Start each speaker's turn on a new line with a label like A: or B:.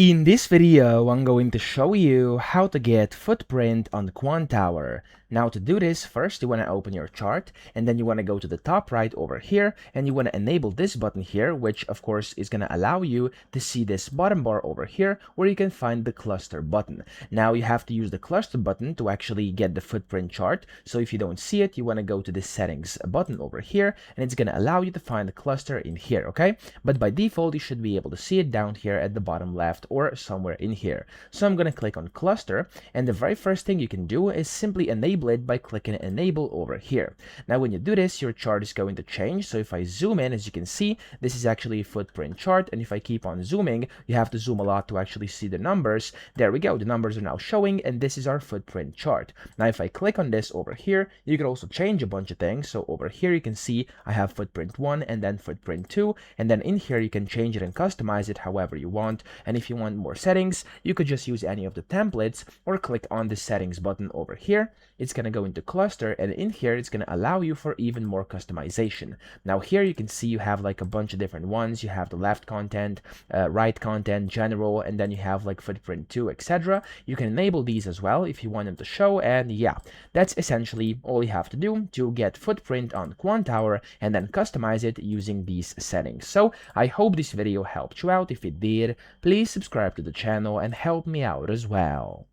A: In this video, I'm going to show you how to get footprint on Quantower. Now to do this, first you want to open your chart and then you want to go to the top right over here and you want to enable this button here, which of course is going to allow you to see this bottom bar over here where you can find the cluster button. Now you have to use the cluster button to actually get the footprint chart. So if you don't see it, you want to go to the settings button over here and it's going to allow you to find the cluster in here, okay? But by default, you should be able to see it down here at the bottom left or somewhere in here. So I'm going to click on cluster and the very first thing you can do is simply enable it by clicking enable over here. Now when you do this, your chart is going to change. So if I zoom in, as you can see, this is actually a footprint chart, and if I keep on zooming, you have to zoom a lot to actually see the numbers. There we go, the numbers are now showing and this is our footprint chart. Now if I click on this over here, you can also change a bunch of things. So over here you can see I have footprint 1 and then footprint 2, and then in here you can change it and customize it however you want. And if you want more settings, you could just use any of the templates or click on the settings button over here. It's going to go into cluster, and in here it's going to allow you for even more customization. Now here you can see you have like a bunch of different ones. You have the left content, right content, general, and then you have like footprint 2, etc. You can enable these as well if you want them to show, and yeah, that's essentially all you have to do to get footprint on Quantower and then customize it using these settings. So I hope this video helped you out. If it did, please subscribe to the channel and help me out as well.